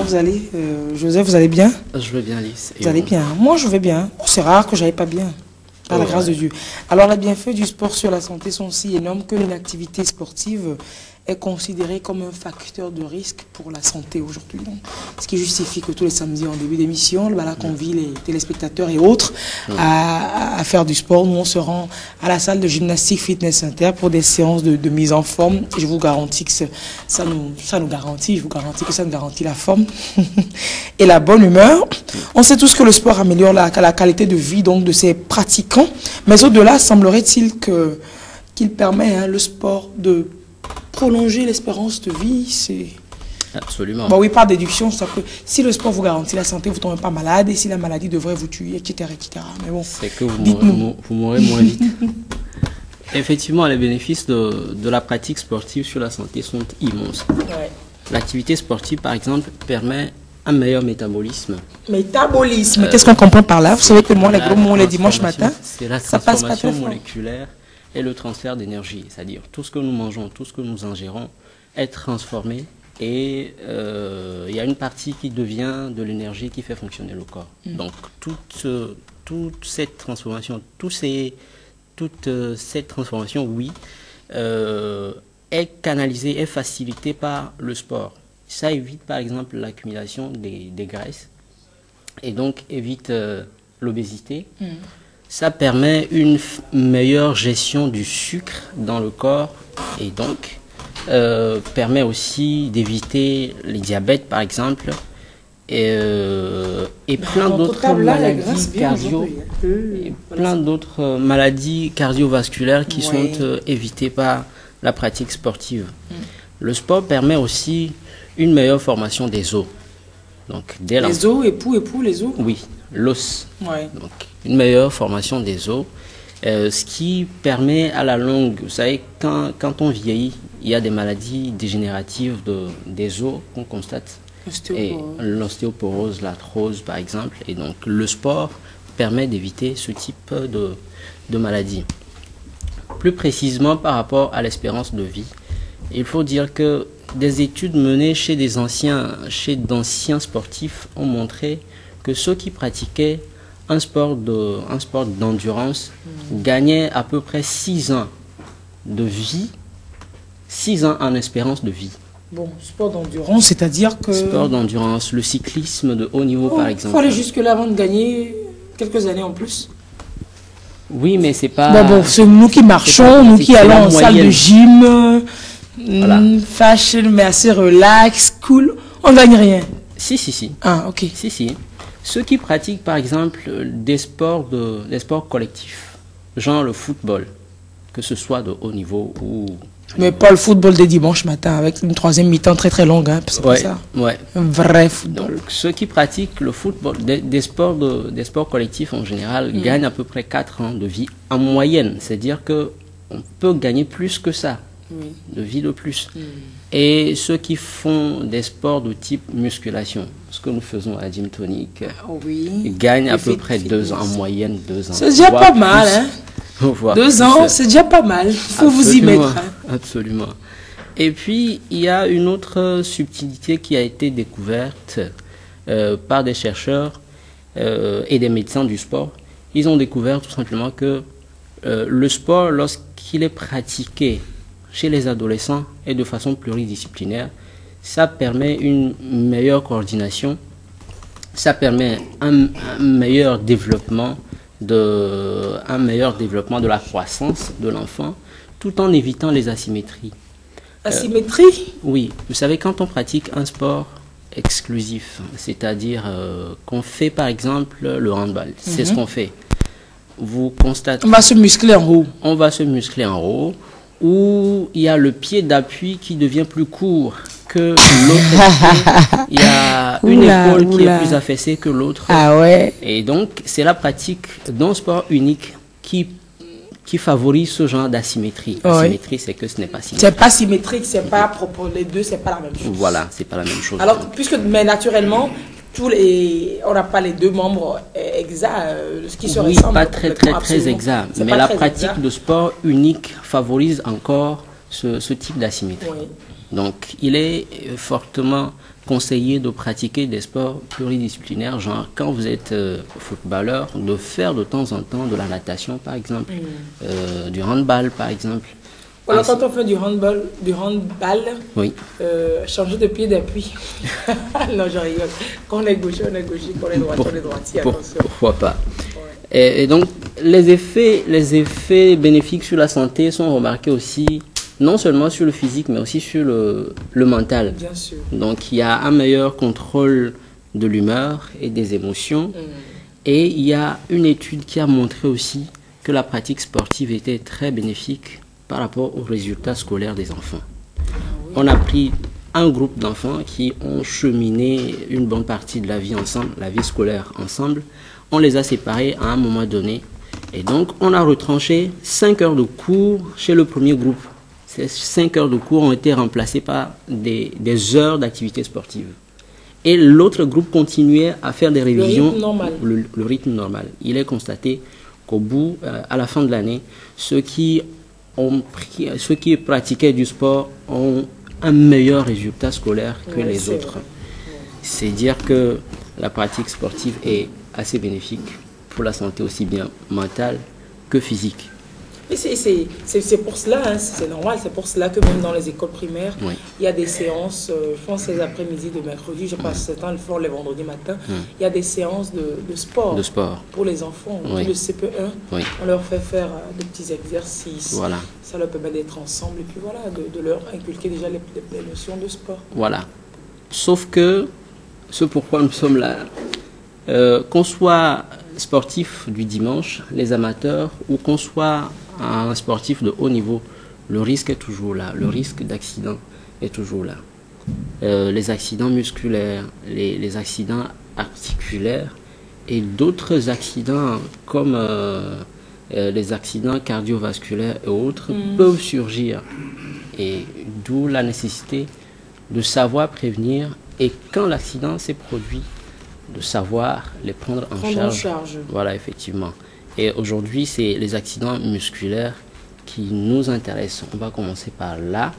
comment vous allez? Joseph, vous allez bien? Je vais bien, Alice. Vous allez bien? Moi, je vais bien. C'est rare que j'aille pas bien, par la grâce de Dieu. Alors, les bienfaits du sport sur la santé sont si énormes que une activité sportive est considérée comme un facteur de risque pour la santé aujourd'hui. Ce qui justifie que tous les samedis en début d'émission, là qu'on vit les téléspectateurs et autres à faire du sport. Nous, on se rend à la salle de gymnastique Fitness Inter pour des séances de mise en forme. Et je vous garantis que ça nous garantit, je vous garantis que ça nous garantit la forme et la bonne humeur. On sait tous que le sport améliore la qualité de vie donc de ses pratiquants. Mais au-delà, semblerait-il qu'il permet, le sport, de prolonger l'espérance de vie. C'est absolument. Bon, oui, par déduction, ça peut. Si le sport vous garantit la santé, vous ne tombez pas malade, et si la maladie devrait vous tuer, etc., etc. Mais bon, c'est que vous mourrez moins vite. Effectivement, les bénéfices de la pratique sportive sur la santé sont immenses. Ouais. L'activité sportive, par exemple, permet un meilleur métabolisme. Métabolisme, qu'est-ce qu'on comprend par là? Vous savez que moi, les gros mots, les dimanches matin, c'est la ça passe pas transformation très fort. moléculaire et le transfert d'énergie. C'est-à-dire, tout ce que nous mangeons, tout ce que nous ingérons est transformé et il y a une partie qui devient de l'énergie qui fait fonctionner le corps. Donc, toute cette transformation, toute cette transformation, oui, est canalisée, est facilitée par le sport. Ça évite par exemple l'accumulation des graisses et donc évite l'obésité. Ça permet une meilleure gestion du sucre dans le corps et donc permet aussi d'éviter les diabètes par exemple et plein d'autres maladies maladies cardiovasculaires qui sont évitées par la pratique sportive. Le sport permet aussi une meilleure formation des os. Donc, les os, époux, les os? Oui, l'os. Ouais. Donc, une meilleure formation des os. Ce qui permet à la longue, vous savez, quand on vieillit, il y a des maladies dégénératives des os qu'on constate. L'ostéoporose, l'arthrose par exemple. Et donc, le sport permet d'éviter ce type de maladie. Plus précisément par rapport à l'espérance de vie, il faut dire que des études menées chez d'anciens sportifs ont montré que ceux qui pratiquaient un sport d'endurance gagnaient à peu près 6 ans de vie, 6 ans en espérance de vie. Bon, sport d'endurance, c'est-à-dire que... Sport d'endurance, le cyclisme de haut niveau par exemple. Il faut aller jusque-là avant de gagner quelques années en plus. Oui, mais c'est pas... Bon, c'est nous qui marchons, nous qui allons en salle de gym... Voilà. Fashion, mais assez relax, cool. On ne gagne rien. Si. Ah, ok. Si. Ceux qui pratiquent, par exemple, des sports collectifs, genre le football, que ce soit de haut niveau ou... Mais pas le football des dimanches matin, avec une troisième mi-temps très très longue, c'est pas ça. Ouais. Un vrai football. Donc, ceux qui pratiquent le football, des sports collectifs en général, gagnent à peu près 4 ans de vie en moyenne. C'est-à-dire qu'on peut gagner plus que ça. De vie de plus. Et ceux qui font des sports de type musculation, ce que nous faisons à Gym Tonic, gagnent à peu près 2 ans, en moyenne 2 ans. C'est déjà pas mal, hein? 2 ans, c'est déjà pas mal. Il faut vous y mettre. Absolument. Et puis, il y a une autre subtilité qui a été découverte par des chercheurs et des médecins du sport. Ils ont découvert tout simplement que le sport, lorsqu'il est pratiqué chez les adolescents et de façon pluridisciplinaire, ça permet une meilleure coordination, ça permet un meilleur développement de la croissance de l'enfant, tout en évitant les asymétries. Asymétrie? Oui, vous savez, quand on pratique un sport exclusif, c'est-à-dire qu'on fait par exemple le handball, c'est ce qu'on fait. Vous constatez... On va se muscler en haut. On va se muscler en haut. Où il y a le pied d'appui qui devient plus court que l'autre. Il y a une épaule qui est plus affaissée que l'autre. Ah ouais. Et donc, c'est la pratique d'un sport unique qui favorise ce genre d'asymétrie. Asymétrie, c'est que ce n'est pas symétrique. C'est pas symétrique, c'est pas propre. Les deux, c'est pas la même chose. Voilà, c'est pas la même chose. Alors, mais naturellement, on n'a pas les deux membres exacts, ce qui se ressemble. Pas très exact. Mais la pratique de sport unique favorise encore ce type d'asymétrie. Donc, il est fortement conseillé de pratiquer des sports pluridisciplinaires, genre quand vous êtes footballeur, de faire de temps en temps de la natation, par exemple, du handball, par exemple. Alors, quand on fait du handball, oui. Changer de pied d'appui. Non, je rigole. Quand on est gaucher, on est gaucher. Quand on est droitier, on est droitier. Pourquoi pas? Ouais. Et donc, les effets bénéfiques sur la santé sont remarqués aussi, non seulement sur le physique, mais aussi sur le mental. Bien sûr. Donc, il y a un meilleur contrôle de l'humeur et des émotions. Et il y a une étude qui a montré aussi que la pratique sportive était très bénéfique par rapport aux résultats scolaires des enfants. Oui. On a pris un groupe d'enfants qui ont cheminé une bonne partie de la vie ensemble, la vie scolaire ensemble. On les a séparés à un moment donné. Et donc, on a retranché 5 heures de cours chez le premier groupe. Ces 5 heures de cours ont été remplacées par des heures d'activité sportive. Et l'autre groupe continuait à faire des révisions. Le rythme normal. Il est constaté qu'au bout, à la fin de l'année, ceux qui pratiquaient du sport ont un meilleur résultat scolaire que les autres. C'est dire que la pratique sportive est assez bénéfique pour la santé aussi bien mentale que physique. Et c'est pour cela, hein, c'est normal, c'est pour cela que même dans les écoles primaires, il y a des séances, je pense les après-midi de mercredi, je passe ce temps, le font les vendredis matins, il y a des séances de sport, pour les enfants, le CP1, on leur fait faire des petits exercices, ça leur permet d'être ensemble et puis voilà, de leur inculquer déjà les notions de sport. Voilà, sauf que ce pourquoi nous sommes là, qu'on soit sportif du dimanche, les amateurs, ou qu'on soit un sportif de haut niveau, le risque est toujours là, le risque d'accident est toujours là. Les accidents musculaires, les accidents articulaires et d'autres accidents comme les accidents cardiovasculaires et autres peuvent surgir. Et d'où la nécessité de savoir prévenir et quand l'accident s'est produit, de savoir les prendre en charge. Voilà, effectivement. Et aujourd'hui, c'est les accidents musculaires qui nous intéressent. On va commencer par là.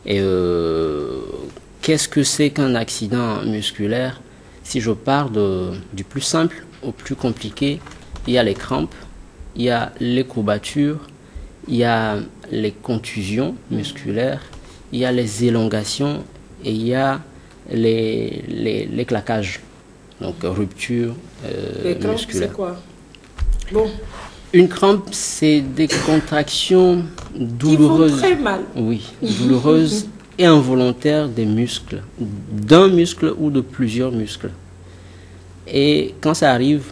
Et qu'est-ce que c'est qu'un accident musculaire? Si je pars du plus simple au plus compliqué, il y a les crampes, il y a les courbatures, il y a les contusions musculaires, il y a les élongations et il y a les claquages. Donc rupture musculaire. C'est quoi? Bon. Une crampe, c'est des contractions douloureuses. Qui font très mal. Oui, douloureuses et involontaires des muscles, d'un muscle ou de plusieurs muscles. Et quand ça arrive,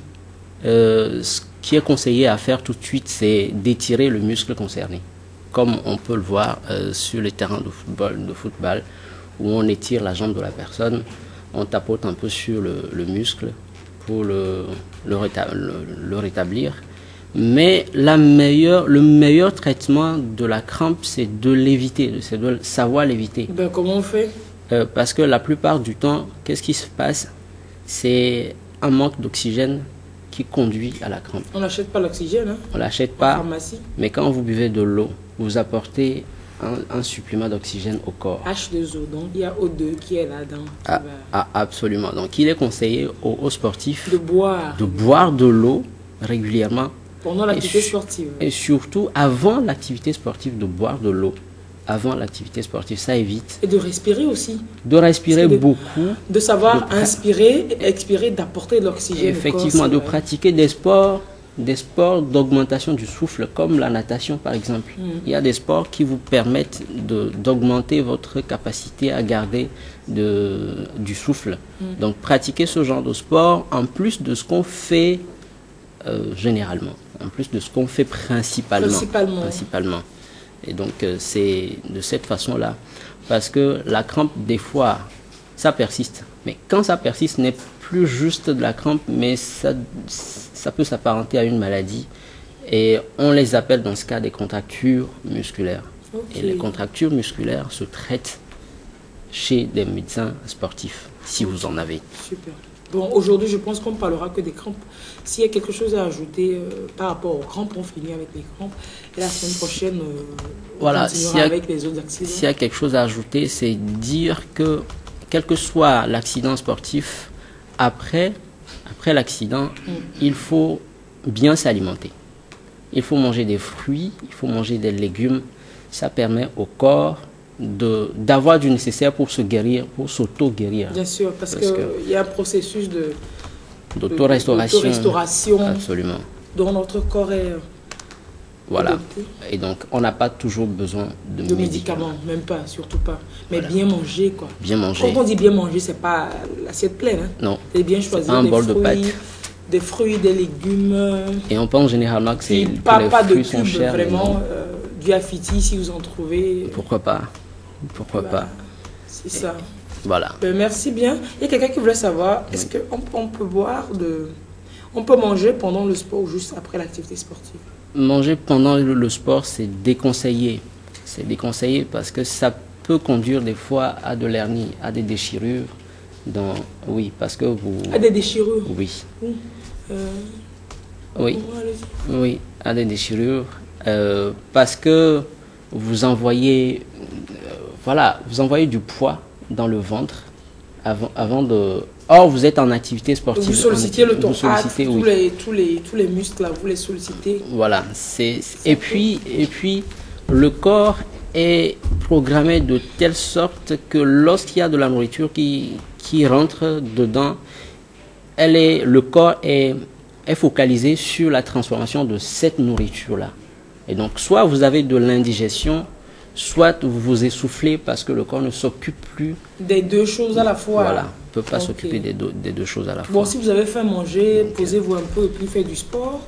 ce qui est conseillé à faire tout de suite, c'est d'étirer le muscle concerné, comme on peut le voir sur les terrains de football, où on étire la jambe de la personne. On tapote un peu sur le muscle pour le rétablir. Mais le meilleur traitement de la crampe, c'est de l'éviter, c'est de savoir l'éviter. Ben, comment on fait? Parce que la plupart du temps, qu'est-ce qui se passe? C'est un manque d'oxygène qui conduit à la crampe. On n'achète pas l'oxygène, hein? On l'achète pas, en pharmacie. Mais quand vous buvez de l'eau, vous apportez un supplément d'oxygène au corps. H2O, donc il y a O2 qui est là-dedans. Absolument. Donc il est conseillé aux sportifs de boire de l'eau régulièrement. Pendant l'activité sportive. Et surtout avant l'activité sportive, de boire de l'eau. Avant l'activité sportive, ça évite. Et de respirer aussi. De respirer beaucoup. De savoir inspirer, expirer, d'apporter de l'oxygène. Effectivement, au corps, de pratiquer des sports d'augmentation du souffle, comme la natation par exemple. Il y a des sports qui vous permettent d'augmenter votre capacité à garder du souffle. Donc pratiquer ce genre de sport en plus de ce qu'on fait généralement, en plus de ce qu'on fait principalement. Et donc c'est de cette façon-là, parce que la crampe des fois ça persiste, mais quand ça persiste, ce n'est plus juste de la crampe, mais ça peut s'apparenter à une maladie. Et on les appelle dans ce cas des contractures musculaires. Et les contractures musculaires se traitent chez des médecins sportifs. si vous en avez. Super. Bon, aujourd'hui, je pense qu'on ne parlera que des crampes. S'il y a quelque chose à ajouter par rapport aux crampes, on finit avec les crampes. Et la semaine prochaine, on continuera avec les autres accidents. S'il y a quelque chose à ajouter, c'est dire que, quel que soit l'accident sportif, après l'accident, il faut bien s'alimenter. Il faut manger des fruits, il faut manger des légumes. Ça permet au corps d'avoir du nécessaire pour se guérir, pour s'auto-guérir. Bien sûr, parce qu'il y a un processus d'autorestauration. Absolument. Dont notre corps est... Voilà. adopté. Et donc, on n'a pas toujours besoin de médicaments. Même pas, surtout pas. Mais voilà. Bien manger, quoi. Bien manger. Quand on dit bien manger, c'est pas l'assiette pleine. Hein. Non. C'est bien choisir un bol de pâtes. Des fruits, des légumes. Et on pense généralement que les fruits sont chers. Vraiment, du affiti, si vous en trouvez. Pourquoi pas? Pourquoi pas? C'est ça. Voilà. Merci bien. Il y a quelqu'un qui voulait savoir, est-ce qu'on peut on peut manger pendant le sport ou juste après l'activité sportive? Manger pendant le sport, c'est déconseillé. C'est déconseillé parce que ça peut conduire des fois à de l'hernie, à des déchirures. Oui, parce que vous... À des déchirures? Oui. Oui, à des déchirures. Parce que vous envoyez... vous envoyez du poids dans le ventre avant de... Or, vous êtes en activité sportive. Vous sollicitez le thorax, oui. tous les muscles, là, vous les sollicitez. Voilà. Et puis, le corps est programmé de telle sorte que lorsqu'il y a de la nourriture qui rentre dedans, le corps est focalisé sur la transformation de cette nourriture-là. Et donc, soit vous avez de l'indigestion, soit vous vous essoufflez parce que le corps ne s'occupe plus des deux choses à la fois. Voilà, ne peut pas s'occuper des deux choses à la fois. Bon, si vous avez faim, mangez, posez-vous un peu et puis faites du sport.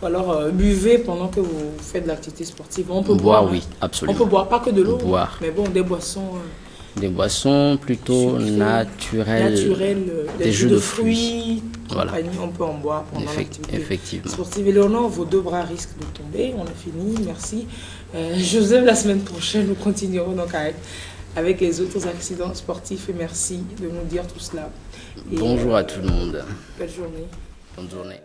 Ou alors buvez pendant que vous faites de l'activité sportive. On peut boire, oui, absolument. On peut boire, pas que de l'eau, mais bon, des boissons. Des boissons plutôt naturelles, des jus de fruits. Voilà. On peut en boire pendant l'activité sportive. Effectivement. Vos deux bras risquent de tomber. On a fini, merci. Joseph, la semaine prochaine, nous continuerons donc avec les autres accidents sportifs. Et merci de nous dire tout cela. Bonjour à tout le monde. Belle journée. Bonne journée.